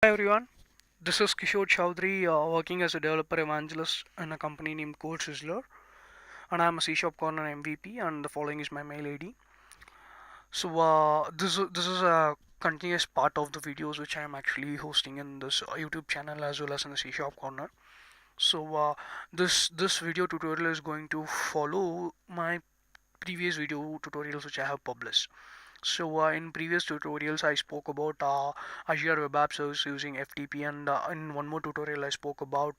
Hi everyone, this is Kishore Chowdhury, working as a developer evangelist in a company named Code Sizzler, and I'm a C Sharp Corner MVP, and the following is my mail ID. So this is a continuous part of the videos which I am actually hosting in this YouTube channel as well as in the C Sharp Corner. So this video tutorial is going to follow my previous video tutorials which I have published. In previous tutorials, I spoke about Azure Webapp Service using FTP, and in one more tutorial, I spoke about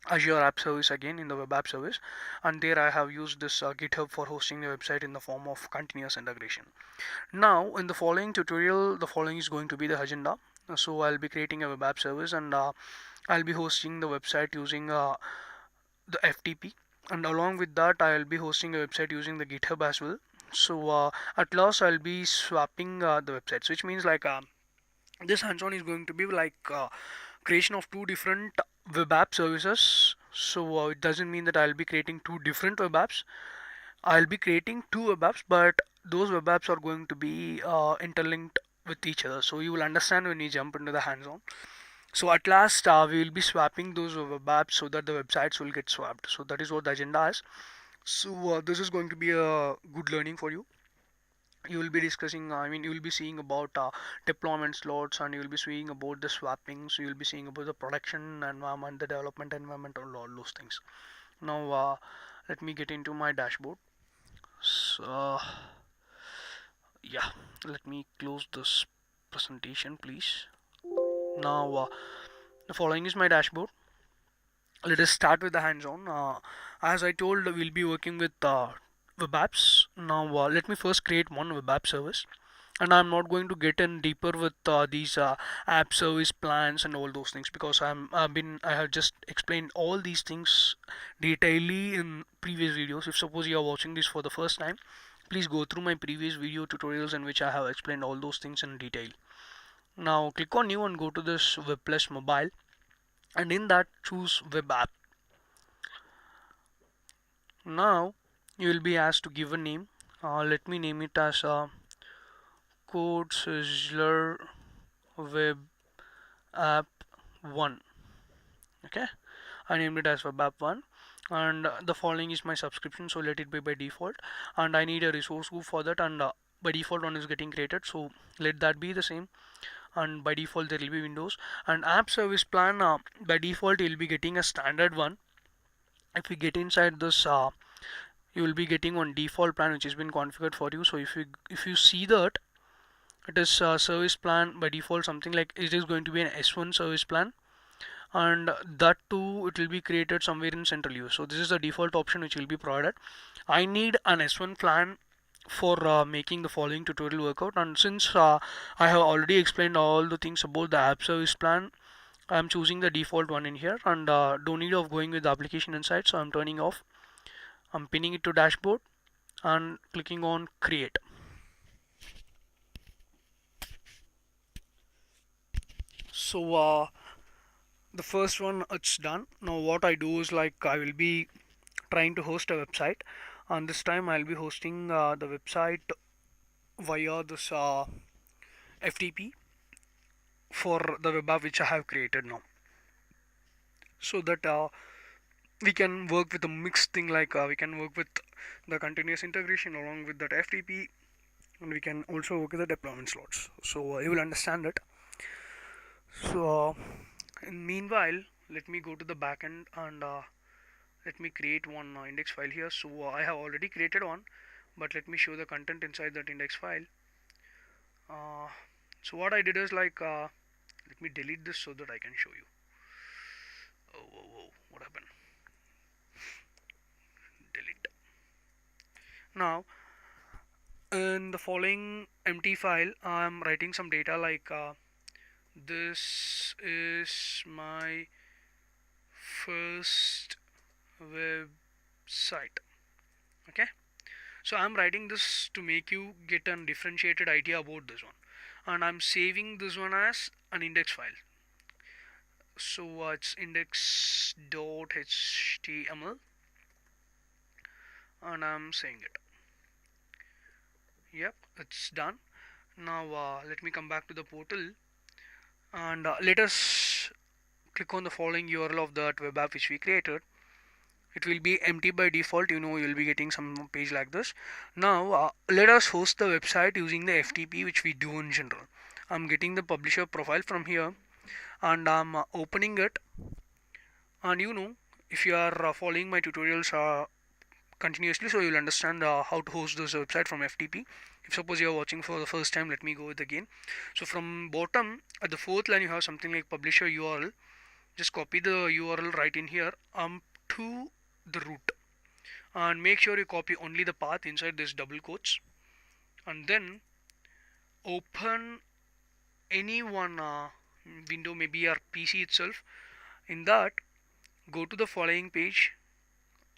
Azure App Service again in the Web App Service, and there I have used this GitHub for hosting the website in the form of continuous integration. Now, in the following tutorial, the following is going to be the agenda. So I'll be creating a Web App Service, and I'll be hosting the website using the FTP, and along with that I'll be hosting a website using the GitHub as well. At last I'll be swapping the websites, which means this hands-on is going to be creation of two different web app services. It doesn't mean that I'll be creating two different web apps. I'll be creating two web apps, but those web apps are going to be interlinked with each other. So you will understand when you jump into the hands-on. So at last, we will be swapping those web apps so that the websites will get swapped. So that is what the agenda is. This is going to be a good learning for you. You will be discussing, you will be seeing about deployment slots, and you will be seeing about the swapping. So you will be seeing about the production environment, the development environment, all those things. Now, let me get into my dashboard. So, yeah, let me close this presentation, please. Now, the following is my dashboard. Let us start with the hands-on. As I told, we'll be working with web apps. Now, let me first create one web app service, and I'm not going to get in deeper with these app service plans and all those things, because I have just explained all these things detailedly in previous videos. If suppose you are watching this for the first time, please go through my previous video tutorials in which I have explained all those things in detail. Now click on new and go to this web plus mobile, and in that choose web app. Now you will be asked to give a name. Let me name it as Code Sizzler Web App 1. Okay, I named it as Web App 1, and the following is my subscription, so let it be by default. And I need a resource group for that, and by default one is getting created, so let that be the same. And by default there will be Windows. And app service plan, by default you will be getting a standard one. If we get inside this, you will be getting one default plan which has been configured for you. So if you see that it is service plan by default, something like it is going to be an S1 service plan, and that too it will be created somewhere in central use. So this is the default option which will be provided. I need an S1 plan for making the following tutorial workout, and since I have already explained all the things about the app service plan, I am choosing the default one in here, and don't need of going with the application inside, so I'm turning off. I'm pinning it to dashboard and clicking on create. So the first one, it's done. Now what I do is I will be trying to host a website, and this time I'll be hosting the website via this FTP for the web app which I have created now, so that we can work with a mixed thing, we can work with the continuous integration along with that FTP, and we can also work with the deployment slots. So you will understand it. So meanwhile, let me go to the backend, and let me create one index file here. So I have already created one, but let me show the content inside that index file. uh, so what I did is let me delete this so that I can show you. Oh, what happened? Delete. Now in the following empty file, I'm writing some data this is my first website. Okay, so I'm writing this to make you get a differentiated idea about this one, and I'm saving this one as an index file. So it's index.html, and I'm saying it. Yep, it's done. Now let me come back to the portal, and let us click on the following URL of that web app which we created. It will be empty by default, you'll be getting some page like this. Now let us host the website using the FTP which we do in general. I'm getting the publisher profile from here, and I'm opening it. And if you are following my tutorials continuously, so you'll understand how to host this website from FTP. If suppose you're watching for the first time, let me go with again. So from bottom at the fourth line you have something like publisher URL. Just copy the URL right in here to the root, and make sure you copy only the path inside this double quotes, and then open any one window, maybe your PC itself. In that, go to the following page.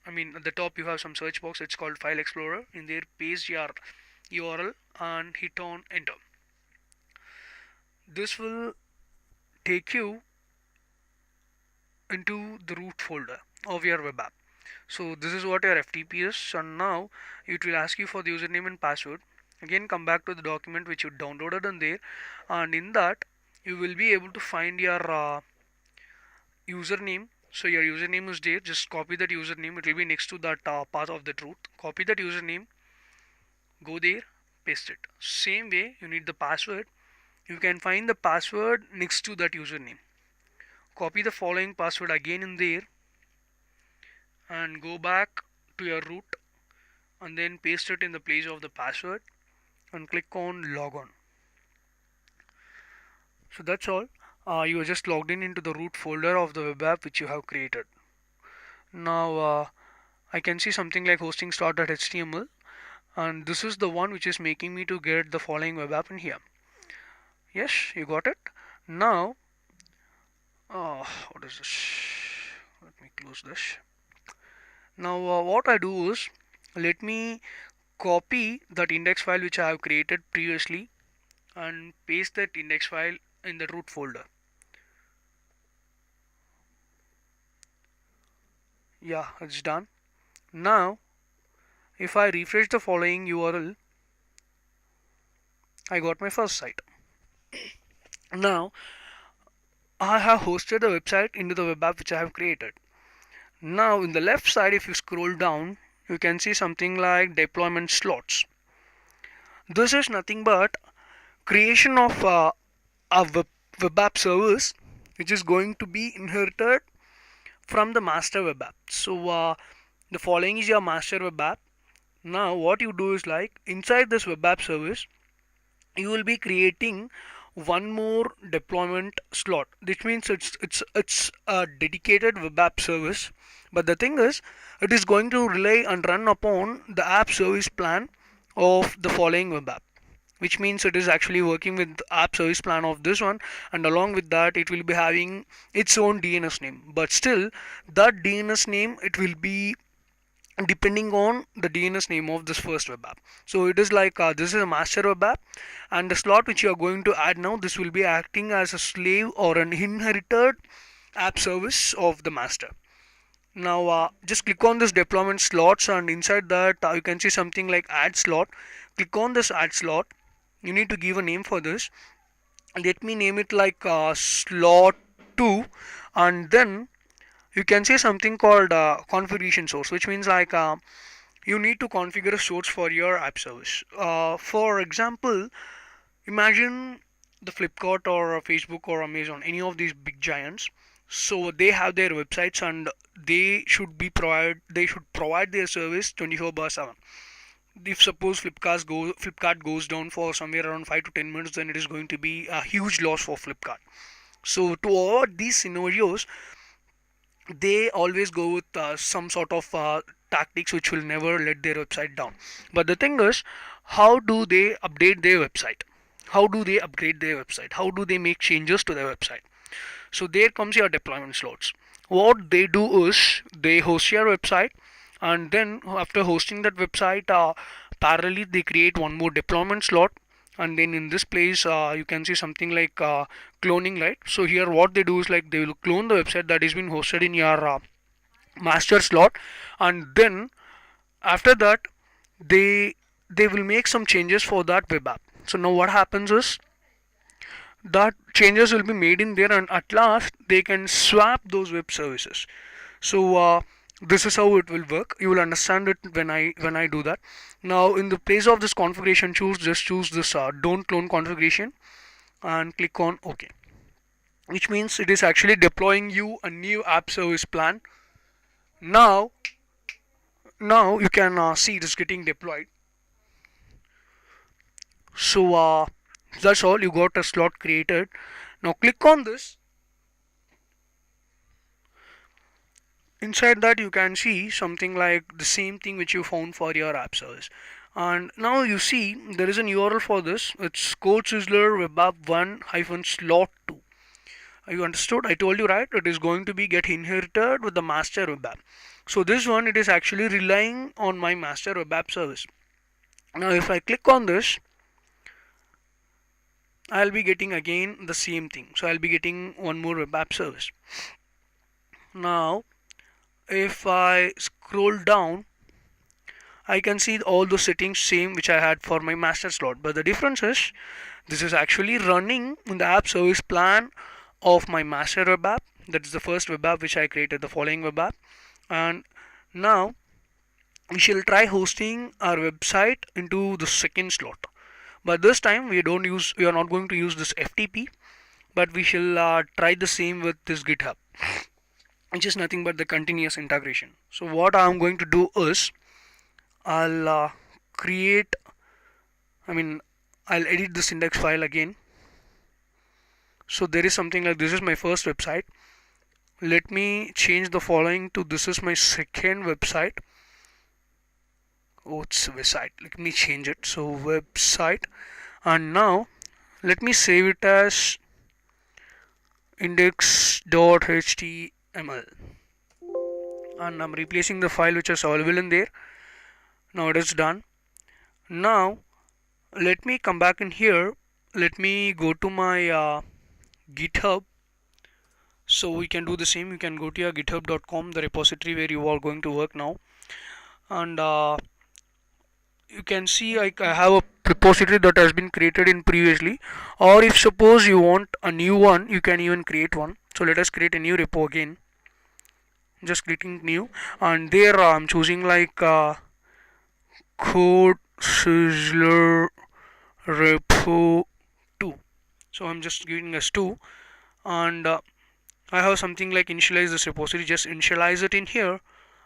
I mean, at the top you have some search box, it's called File Explorer. In there, paste your URL and hit on enter. This will take you into the root folder of your web app. So this is what your FTP is, and now it will ask you for the username and password. Again, come back to the document which you downloaded in there, and in that you will be able to find your username. So your username is there, just copy that username, it will be next to that path of the truth. Copy that username, go there, paste it. Same way you need the password, you can find the password next to that username. Copy the following password again in there, and go back to your root, and then paste it in the place of the password, and click on log on. So that's all. You are just logged in into the root folder of the web app which you have created. Now I can see something like hosting start.html, and this is the one which is making me to get the following web app in here. Yes, you got it. Now what is this? Let me close this. Now what I do is, let me copy that index file which I have created previously and paste that index file in the root folder. Yeah, it's done. Now if I refresh the following URL, I got my first site. Now I have hosted the website into the web app which I have created. Now in the left side, if you scroll down, you can see something like deployment slots. This is nothing but creation of a web app service which is going to be inherited from the master web app. So the following is your master web app. Now what you do is, like, inside this web app service you will be creating one more deployment slot. This means it's a dedicated web app service, but the thing is, it is going to rely and run upon the app service plan of the following web app, which means it is actually working with the app service plan of this one, and along with that it will be having its own DNS name. But still, that DNS name, it will be depending on the DNS name of this first web app. So it is like, this is a master web app, and the slot which you are going to add now, this will be acting as a slave or an inherited app service of the master. Now just click on this deployment slots, and inside that you can see something like add slot. Click on this add slot. You need to give a name for this. Let me name it like slot 2, and then you can see something called configuration source, which means like you need to configure a source for your app service. For example, imagine the Flipkart or Facebook or Amazon, any of these big giants. So they have their websites, and they should provide their service 24/7. If suppose Flipkart goes down for somewhere around 5 to 10 minutes, then it is going to be a huge loss for Flipkart. So to avoid these scenarios, they always go with some sort of tactics which will never let their website down. But the thing is, how do they update their website? How do they upgrade their website? How do they make changes to their website? So there comes your deployment slots. What they do is, they host your website, and then after hosting that website, parallelly they create one more deployment slot, and then in this place you can see something like cloning, right? So here what they do is, like, they will clone the website that is being hosted in your master slot, and then after that they will make some changes for that web app. So now what happens is, that changes will be made in there, and at last they can swap those web services. So this is how it will work. You will understand it when I do that. Now in the place of this configuration, choose this don't clone configuration and click on OK, which means it is actually deploying you a new app service plan. Now now you can see it is getting deployed. So that's all. You got a slot created. Now click on this. Inside that you can see something like the same thing which you found for your app service. And now you see there is an URL for this. It's code sizzler webapp 1 hyphen slot 2. You understood? I told you, right? It is going to be get inherited with the master web app. So this one, it is actually relying on my master web app service. Now if I click on this, I'll be getting again the same thing. So I'll be getting one more web app service. Now if I scroll down, I can see all the settings same which I had for my master slot, but the difference is this is actually running in the app service plan of my master web app. That is the first web app which I created, the following web app. And now we shall try hosting our website into the second slot, but this time we are not going to use this FTP, but we shall try the same with this GitHub, which is nothing but the continuous integration. So what I'm going to do is I'll create I mean I'll edit this index file again. So there is something like this is my first website. Let me change the following to this is my second website. Oh, it's website. Let me change it. So website, and now let me save it as index.html, and I'm replacing the file which is available in there. Now it is done. Now let me come back in here. Let me go to my GitHub. So we can do the same. You can go to your github.com, the repository where you are going to work now, and you can see I have a repository that has been created in previously, or if suppose you want a new one, you can even create one. So let us create a new repo again. Just clicking new, and there I'm choosing like code sizzler repo 2. So I'm just giving us 2, and I have something like initialize this repository. Just initialize it in here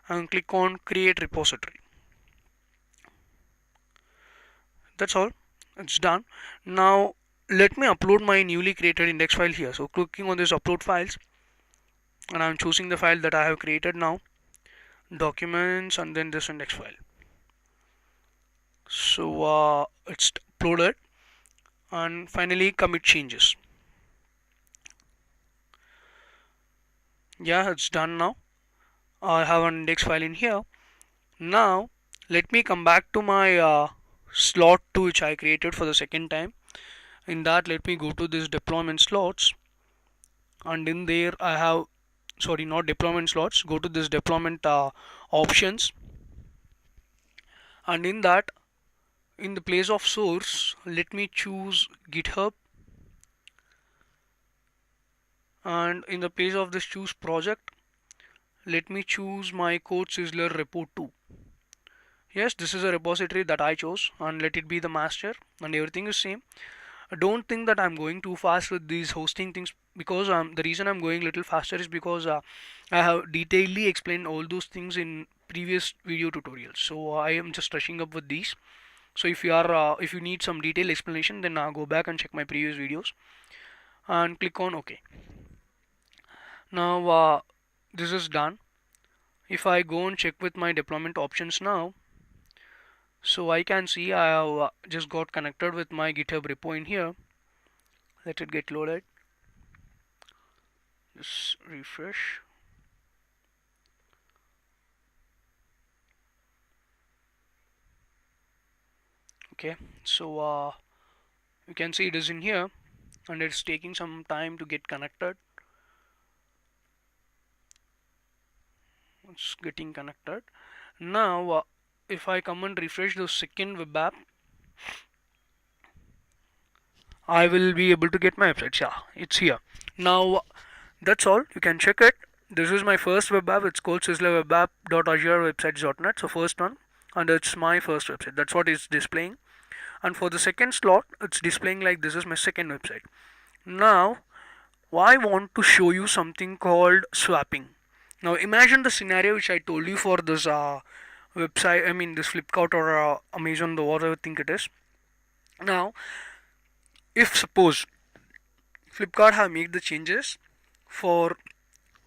and click on create repository. That's all. It's done. Now let me upload my newly created index file here. So clicking on this upload files, and I'm choosing the file that I have created now, documents, and then this index file. So it's uploaded, and finally commit changes. Yeah, it's done now. I have an index file in here. Now let me come back to my slot 2 which I created for the second time. In that, let me go to this deployment slots, and in there I have, sorry, not deployment slots, go to this deployment options, and in that, in the place of source, let me choose GitHub, and in the place of this choose project, let me choose my code sizzler repo 2. Yes, this is a repository that I chose, and let it be the master, and everything is same. Don't think that I'm going too fast with these hosting things, because the reason I'm going little faster is because I have detailedly explained all those things in previous video tutorials. So I am just rushing up with these. So if you need some detailed explanation, then go back and check my previous videos and click on OK. Now this is done. If I go and check with my deployment options now, so I can see I have just got connected with my GitHub repo in here. Let it get loaded. Just refresh. Okay, so you can see it is in here, and it's taking some time to get connected. It's getting connected. Now if I come and refresh the second web app, I will be able to get my websites. Yeah, it's here. Now that's all. You can check it. This is my first web app. It's called sizzlerwebapp.azureWebsites.net. So first one, and it's my first website. That's what it's displaying. And for the second slot, it's displaying like this is my second website. Now I want to show you something called swapping. Now imagine the scenario which I told you for this website. I mean this Flipkart or Amazon, the whatever thing it is. Now, if suppose Flipkart have made the changes for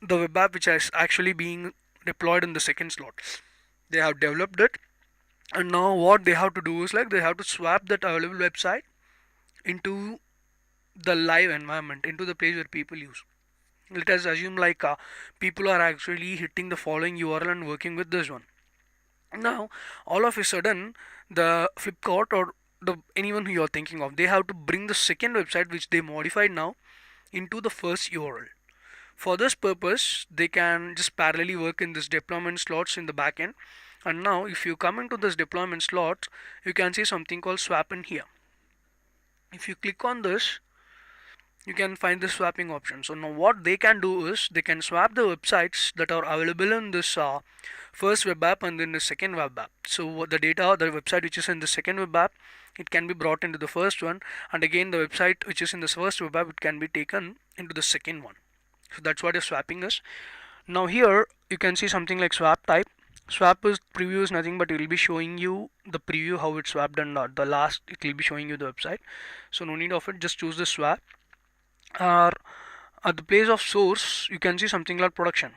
the web app which is actually being deployed in the second slot, they have developed it, and now what they have to do is like they have to swap that available website into the live environment, into the place where people use. Let us assume like people are actually hitting the following URL and working with this one. Now all of a sudden the Flipkart or the anyone who you are thinking of, they have to bring the second website which they modified now into the first URL. For this purpose they can just parallelly work in this deployment slots in the backend. And now if you come into this deployment slot, you can see something called swap in here. If you click on this, you can find the swapping option. So now what they can do is they can swap the websites that are available in this first web app and then the second web app. So the data, the website which is in the second web app, it can be brought into the first one, and again the website which is in the first web app, it can be taken into the second one. So that's what your swapping is. Now here you can see something like swap type. Swap is preview is nothing but it will be showing you the preview how it's swapped, and the last it will be showing you the website. So no need of it, just choose the swap. Or at the place of source you can see something like production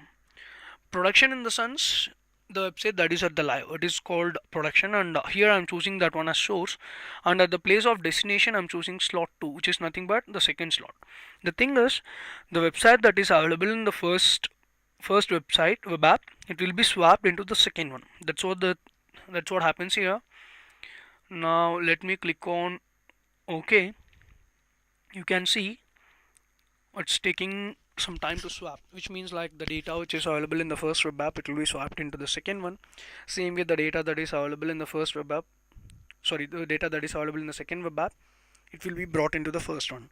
in the sense the website that is at the live, it is called production, and here I'm choosing that one as source. And at the place of destination I'm choosing slot 2, which is nothing but the second slot. The thing is, the website that is available in the first website web app, it will be swapped into the second one. That's what happens here. Now let me click on OK. You can see it's taking some time to swap, which means like the data which is available in the first web app, it will be swapped into the second one. Same with the data that is available in the first web app, sorry, the data that is available in the second web app, it will be brought into the first one.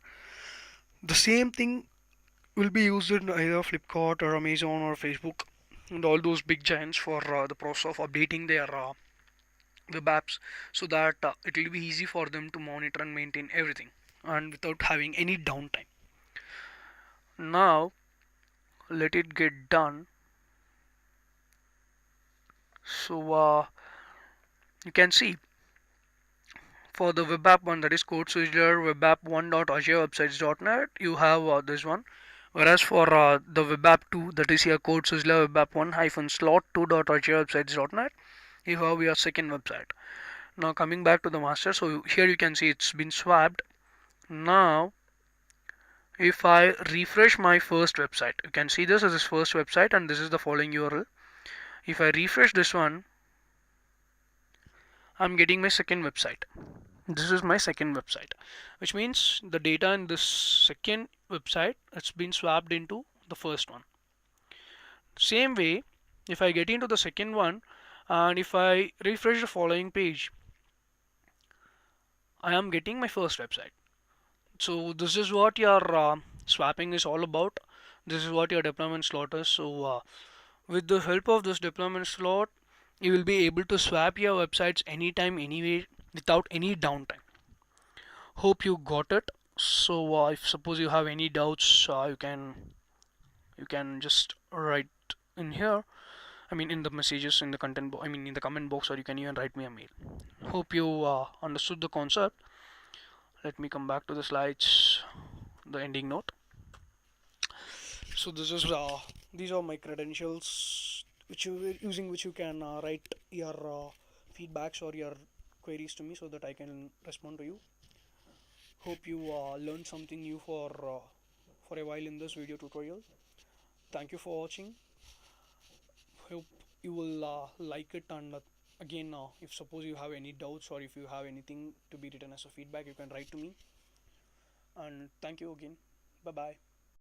The same thing will be used in either Flipkart or Amazon or Facebook and all those big giants for the process of updating their web apps, so that it will be easy for them to monitor and maintain everything and without having any downtime. Now let it get done. So you can see for the web app one, that is code switcher webapp1.azureWebsites.net, you have this one. Whereas for the web app 2, that is here code switcher webapp1 hyphen slot 2.azureWebsites.net, you have your second website. Now coming back to the master, so here you can see it's been swapped. Now if I refresh my first website, you can see this as this first website and this is the following URL. If I refresh this one, I'm getting my second website. This is my second website, which means the data in this second website, it's been swapped into the first one. Same way, if I get into the second one and if I refresh the following page, I am getting my first website. So this is what your swapping is all about. This is what your deployment slot is. So with the help of this deployment slot, you will be able to swap your websites anytime, anywhere, without any downtime. Hope you got it. So if suppose you have any doubts, you can just write in here. I mean in the messages in the content I mean in the comment box, or you can even write me a mail. Hope you understood the concept. Let me come back to the slides, the ending note. So this is these are my credentials which you can write your feedbacks or your queries to me so that I can respond to you. Hope you learned something new for a while in this video tutorial. Thank you for watching. Hope you will like it, and again if suppose you have any doubts or if you have anything to be written as a feedback, you can write to me. And thank you again. Bye bye.